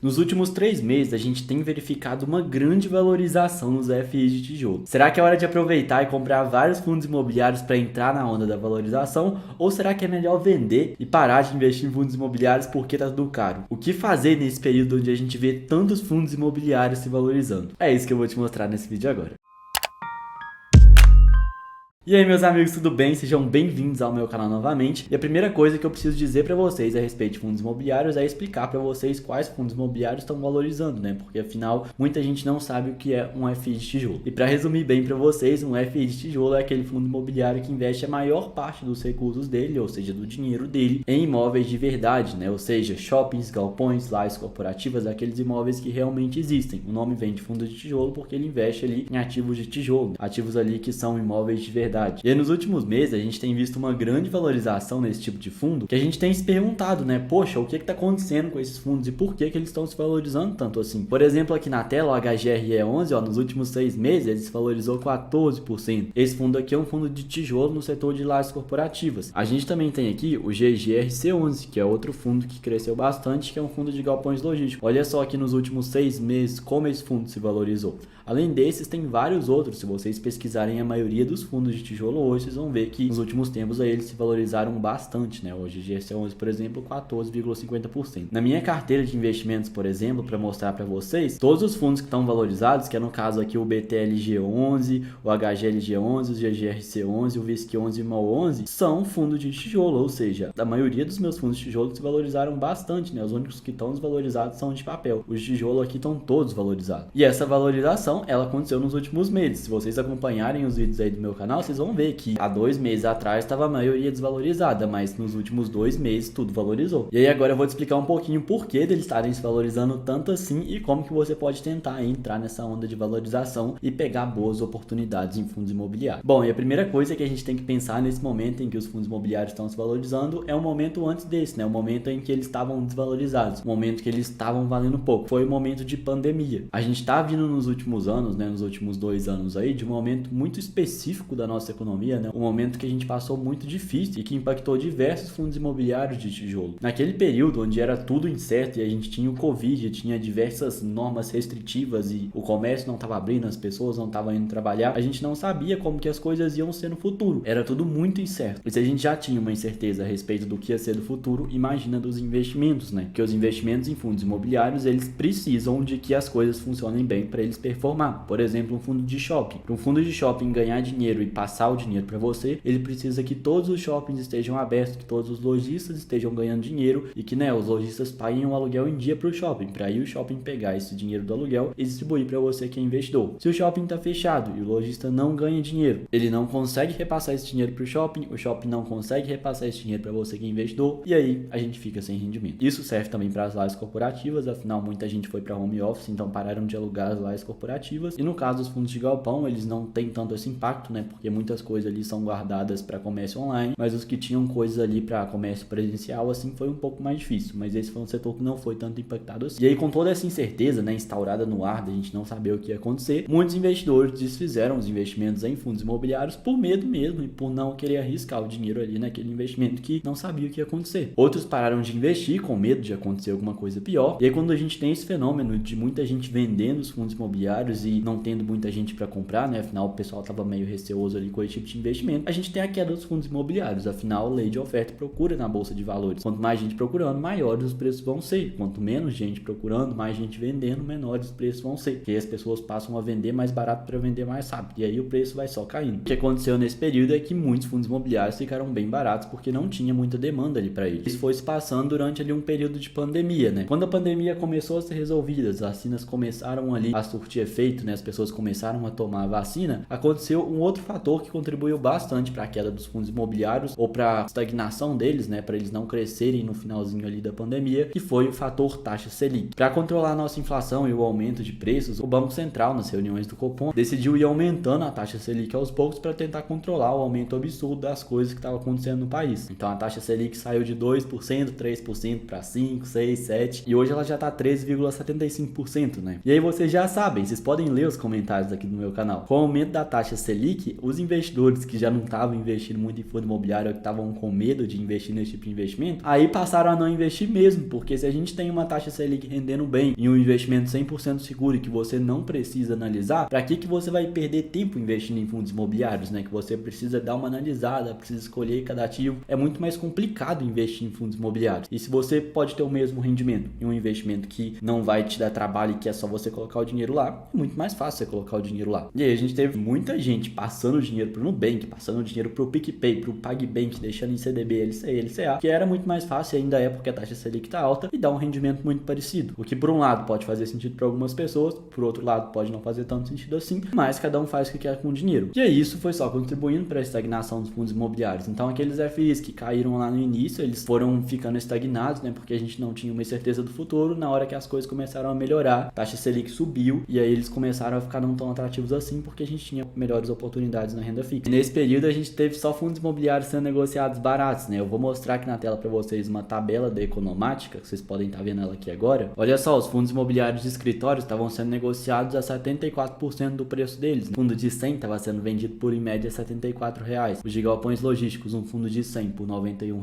Nos últimos 3 meses, a gente tem verificado uma grande valorização nos FIs de tijolo. Será que é hora de aproveitar e comprar vários fundos imobiliários para entrar na onda da valorização? Ou será que é melhor vender e parar de investir em fundos imobiliários porque tá tudo caro? O que fazer nesse período onde a gente vê tantos fundos imobiliários se valorizando? É isso que eu vou te mostrar nesse vídeo agora. E aí, meus amigos, tudo bem? Sejam bem-vindos ao meu canal novamente. E a primeira coisa que eu preciso dizer para vocês a respeito de fundos imobiliários é explicar para vocês quais fundos imobiliários estão valorizando, né? Porque afinal, muita gente não sabe o que é um FI de tijolo. E para resumir bem para vocês, um FI de tijolo é aquele fundo imobiliário que investe a maior parte dos recursos dele, ou seja, do dinheiro dele, em imóveis de verdade, né? Ou seja, shoppings, galpões, lajes corporativas, aqueles imóveis que realmente existem. O nome vem de fundo de tijolo porque ele investe ali em ativos de tijolo, ativos ali que são imóveis de verdade. E aí, nos últimos meses a gente tem visto uma grande valorização nesse tipo de fundo, que a gente tem se perguntado, né? Poxa, o que está acontecendo com esses fundos e por que eles estão se valorizando tanto assim? Por exemplo, aqui na tela, o HGRE11, ó, nos últimos 6 meses ele se valorizou 14%. Esse fundo aqui é um fundo de tijolo no setor de lajes corporativas. A gente também tem aqui o GGRC11, que é outro fundo que cresceu bastante, que é um fundo de galpões logísticos. Olha só aqui nos últimos 6 meses como esse fundo se valorizou. Além desses, tem vários outros. Se vocês pesquisarem a maioria dos fundos de tijolo hoje, vocês vão ver que nos últimos tempos aí eles se valorizaram bastante, né? Hoje, GC11, por exemplo, 14,50%. Na minha carteira de investimentos, por exemplo, para mostrar para vocês, todos os fundos que estão valorizados, que é no caso aqui o BTLG11, o HGLG11, o GGRC11, o VISC11 e o MOL11, são fundos de tijolo, ou seja, a maioria dos meus fundos de tijolo se valorizaram bastante, né? Os únicos que estão desvalorizados são de papel. Os de tijolo aqui estão todos valorizados. E essa valorização ela aconteceu nos últimos meses. Se vocês acompanharem os vídeos aí do meu canal, vocês vão ver que há 2 meses atrás estava a maioria desvalorizada, mas nos últimos 2 meses tudo valorizou. E aí agora eu vou te explicar um pouquinho por que deles estarem se valorizando tanto assim e como que você pode tentar entrar nessa onda de valorização e pegar boas oportunidades em fundos imobiliários. Bom, e a primeira coisa que a gente tem que pensar nesse momento em que os fundos imobiliários estão se valorizando é o momento antes desse, né? O momento em que eles estavam desvalorizados, o momento que eles estavam valendo pouco. Foi o momento de pandemia. A gente está vindo nos últimos anos, né, nos últimos 2 anos aí, de um momento muito específico da nossa economia, né, um momento que a gente passou muito difícil e que impactou diversos fundos imobiliários de tijolo. Naquele período onde era tudo incerto e a gente tinha o Covid, tinha diversas normas restritivas e o comércio não estava abrindo, as pessoas não estavam indo trabalhar, a gente não sabia como que as coisas iam ser no futuro. Era tudo muito incerto. E se a gente já tinha uma incerteza a respeito do que ia ser do futuro, imagina dos investimentos, né? Porque os investimentos em fundos imobiliários, eles precisam de que as coisas funcionem bem para eles performar. Por exemplo, um fundo de shopping. Para um fundo de shopping ganhar dinheiro e passar o dinheiro para você, ele precisa que todos os shoppings estejam abertos, que todos os lojistas estejam ganhando dinheiro e que, né, os lojistas paguem o aluguel em dia para o shopping, para aí o shopping pegar esse dinheiro do aluguel e distribuir para você que é investidor. Se o shopping está fechado e o lojista não ganha dinheiro, ele não consegue repassar esse dinheiro para o shopping não consegue repassar esse dinheiro para você que é investidor e aí a gente fica sem rendimento. Isso serve também para as lajes corporativas, afinal muita gente foi para home office, então pararam de alugar as lajes corporativas. E no caso dos fundos de galpão, eles não têm tanto esse impacto, né? Porque muitas coisas ali são guardadas para comércio online, mas os que tinham coisas ali para comércio presencial, assim, foi um pouco mais difícil. Mas esse foi um setor que não foi tanto impactado assim. E aí, com toda essa incerteza, né, instaurada no ar, da gente não saber o que ia acontecer, muitos investidores desfizeram os investimentos em fundos imobiliários por medo mesmo e por não querer arriscar o dinheiro ali naquele investimento que não sabia o que ia acontecer. Outros pararam de investir com medo de acontecer alguma coisa pior. E aí, quando a gente tem esse fenômeno de muita gente vendendo os fundos imobiliários e não tendo muita gente para comprar, né? Afinal, o pessoal estava meio receoso ali com esse tipo de investimento. A gente tem a queda dos fundos imobiliários. Afinal, lei de oferta e procura na bolsa de valores. Quanto mais gente procurando, maiores os preços vão ser. Quanto menos gente procurando, mais gente vendendo, menores os preços vão ser. Porque as pessoas passam a vender mais barato para vender mais rápido. E aí o preço vai só caindo. O que aconteceu nesse período é que muitos fundos imobiliários ficaram bem baratos porque não tinha muita demanda ali para eles. Isso foi se passando durante ali um período de pandemia, né? Quando a pandemia começou a ser resolvida, as vacinas começaram ali a surtir efeito, né? As pessoas começaram a tomar a vacina, aconteceu um outro fator que contribuiu bastante para a queda dos fundos imobiliários ou para a estagnação deles, né, para eles não crescerem no finalzinho ali da pandemia, que foi o fator taxa Selic. Para controlar a nossa inflação e o aumento de preços, o Banco Central, nas reuniões do Copom, decidiu ir aumentando a taxa Selic aos poucos para tentar controlar o aumento absurdo das coisas que estavam acontecendo no país. Então a taxa Selic saiu de 2%, 3% para 5%, 6%, 7% e hoje ela já está 13,75%, né? E aí vocês já sabem, vocês podem ler os comentários aqui do meu canal. Com o aumento da taxa Selic, os investidores que já não estavam investindo muito em fundo imobiliário, ou que estavam com medo de investir nesse tipo de investimento, aí passaram a não investir mesmo, porque se a gente tem uma taxa Selic rendendo bem em um investimento 100% seguro e que você não precisa analisar, para que você vai perder tempo investindo em fundos imobiliários, né? Que você precisa dar uma analisada, precisa escolher cada ativo. É muito mais complicado investir em fundos imobiliários. E se você pode ter o mesmo rendimento em um investimento que não vai te dar trabalho e que é só você colocar o dinheiro lá, é muito mais fácil você colocar o dinheiro lá. E aí a gente teve muita gente passando o dinheiro pro Nubank, passando o dinheiro pro PicPay, pro PagBank, deixando em CDB, LCI, LCA, que era muito mais fácil, ainda é porque a taxa Selic tá alta e dá um rendimento muito parecido. O que por um lado pode fazer sentido para algumas pessoas, por outro lado pode não fazer tanto sentido assim, mas cada um faz o que quer com o dinheiro. E aí isso foi só contribuindo para a estagnação dos fundos imobiliários. Então aqueles FIs que caíram lá no início, eles foram ficando estagnados, né, porque a gente não tinha uma certeza do futuro. Na hora que as coisas começaram a melhorar, a taxa Selic subiu e aí eles começaram a ficar não tão atrativos assim, porque a gente tinha melhores oportunidades na renda fixa. E nesse período a gente teve só fundos imobiliários sendo negociados baratos, né? Eu vou mostrar aqui na tela para vocês uma tabela da Economática, que vocês podem estar vendo ela aqui agora. Olha só, os fundos imobiliários de escritórios estavam sendo negociados a 74% do preço deles. O fundo de 100 estava sendo vendido por em média R$ 74. Os de galpões logísticos, um fundo de 100 por R$ 91.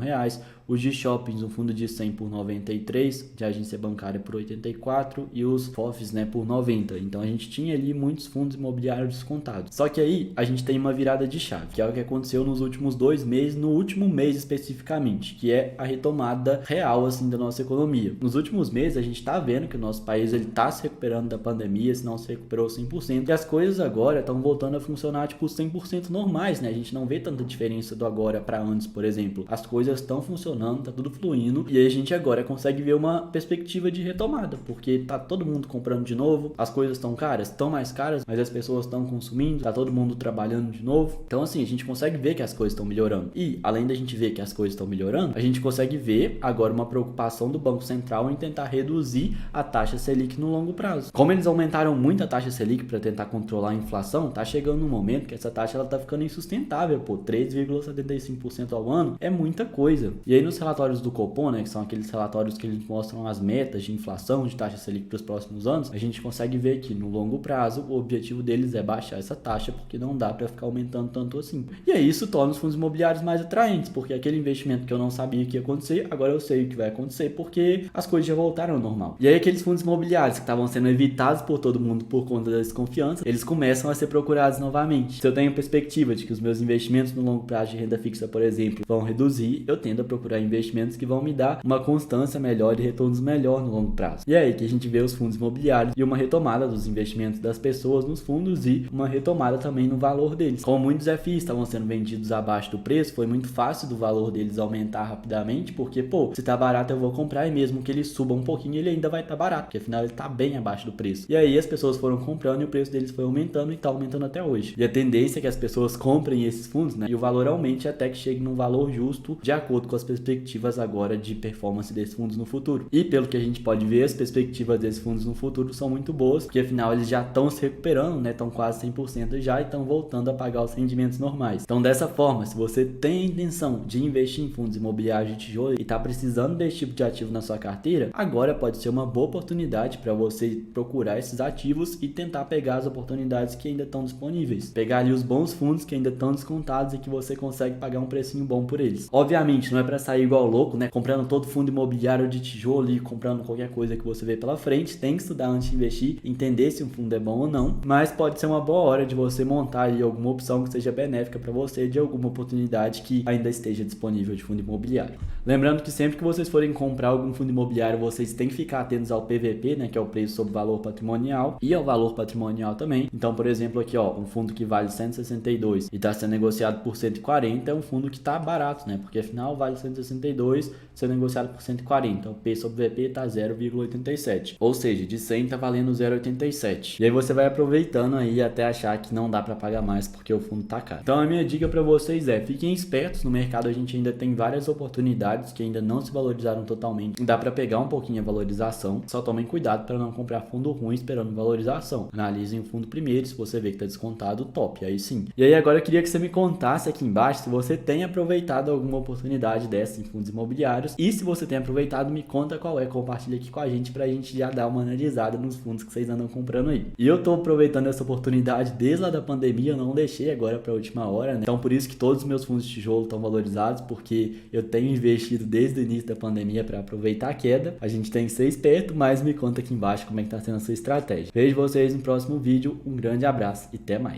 Os de shoppings, um fundo de 100 por 93, de agência bancária por 84 e os FOFs, né, por 90. Então a gente tinha ali muitos fundos imobiliários descontados. Só que aí a gente tem uma virada de chave, que é o que aconteceu nos últimos 2 meses, no último mês especificamente, que é a retomada real assim da nossa economia. Nos últimos meses a gente tá vendo que o nosso país ele tá se recuperando da pandemia, se não se recuperou 100%, e as coisas agora estão voltando a funcionar tipo 100% normais, né? A gente não vê tanta diferença do agora para antes, por exemplo. As coisas estão funcionando, tá tudo fluindo, e aí a gente agora consegue ver uma perspectiva de retomada, porque tá todo mundo comprando de novo, as coisas estão caras, estão mais caras, mas as pessoas estão consumindo, tá todo mundo trabalhando de novo. Então assim, a gente consegue ver que as coisas estão melhorando. E além da gente ver que as coisas estão melhorando, a gente consegue ver agora uma preocupação do Banco Central em tentar reduzir a taxa Selic no longo prazo. Como eles aumentaram muito a taxa Selic para tentar controlar a inflação, tá chegando um momento que essa taxa ela tá ficando insustentável, pô, 3,75% ao ano é muita coisa. E aí nos relatórios do Copom, né, que são aqueles relatórios que eles mostram as metas de inflação de taxa Selic para os próximos anos, a gente consegue ver que no longo prazo o objetivo deles é baixar essa taxa, porque não dá para ficar aumentando tanto assim. E aí isso torna os fundos imobiliários mais atraentes, porque aquele investimento que eu não sabia que ia acontecer, agora eu sei o que vai acontecer, porque as coisas já voltaram ao normal. E aí aqueles fundos imobiliários que estavam sendo evitados por todo mundo por conta da desconfiança, eles começam a ser procurados novamente. Se eu tenho perspectiva de que os meus investimentos no longo prazo de renda fixa, por exemplo, vão reduzir, eu tendo a procurar investimentos que vão me dar uma constância melhor e retornos melhor no longo prazo. E é aí que a gente vê os fundos imobiliários e uma retomada dos investimentos das pessoas nos fundos e uma retomada também no valor deles. Como muitos FIs estavam sendo vendidos abaixo do preço, foi muito fácil do valor deles aumentar rapidamente, porque, pô, se tá barato eu vou comprar, e mesmo que ele suba um pouquinho, ele ainda vai estar barato, porque afinal ele tá bem abaixo do preço. E aí as pessoas foram comprando e o preço deles foi aumentando e tá aumentando até hoje. E a tendência é que as pessoas comprem esses fundos, né, e o valor aumente até que chegue num valor justo, de acordo com as perspectivas agora de performance desses fundos no futuro. E pelo que a gente pode ver, as perspectivas desses fundos no futuro são muito boas, porque afinal eles já estão se recuperando, né, estão quase 100% já e estão voltando a pagar os rendimentos normais. Então dessa forma, se você tem a intenção de investir em fundos imobiliários de tijolo e está precisando desse tipo de ativo na sua carteira, agora pode ser uma boa oportunidade para você procurar esses ativos e tentar pegar as oportunidades que ainda estão disponíveis. Pegar ali os bons fundos que ainda estão descontados e que você consegue pagar um precinho bom por eles. Obviamente, não é para sair igual louco, né? Comprando todo fundo imobiliário de tijolo e comprando qualquer coisa que você vê pela frente. Tem que estudar antes de investir, entender se um fundo é bom ou não. Mas pode ser uma boa hora de você montar ali alguma opção que seja benéfica para você de alguma oportunidade que ainda esteja disponível de fundo imobiliário. Lembrando que sempre que vocês forem comprar algum fundo imobiliário, vocês têm que ficar atentos ao PVP, né, que é o preço sobre valor patrimonial, e ao valor patrimonial também. Então, por exemplo, aqui, ó, um fundo que vale 162 e está sendo negociado por 140 é um fundo que está barato, né? Porque afinal vale 162, sendo negociado por 140. Então, o P sobre VP está 0,87. Ou seja, de 100 está valendo 0,87. E aí você vai aproveitando aí até achar que não dá para pagar mais porque o fundo tá caro. Então, a minha dica para vocês é: fiquem espertos. No mercado a gente ainda tem várias oportunidades que ainda não se valorizaram totalmente. Dá para pegar um pouquinho a valorização. Só tomem cuidado para não comprar fundo ruim esperando valorização. Analisem o fundo primeiro. Se você vê que está descontado, top. Aí sim. E aí agora eu queria que você me contasse aqui embaixo se você tem aproveitado alguma oportunidade dessa investe em fundos imobiliários. E se você tem aproveitado, me conta qual é, compartilha aqui com a gente pra gente já dar uma analisada nos fundos que vocês andam comprando aí. E eu tô aproveitando essa oportunidade desde lá da pandemia, eu não deixei agora pra última hora, né? Então por isso que todos os meus fundos de tijolo estão valorizados, porque eu tenho investido desde o início da pandemia para aproveitar a queda. A gente tem que ser esperto, mas me conta aqui embaixo como é que tá sendo a sua estratégia. Vejo vocês no próximo vídeo, um grande abraço e até mais.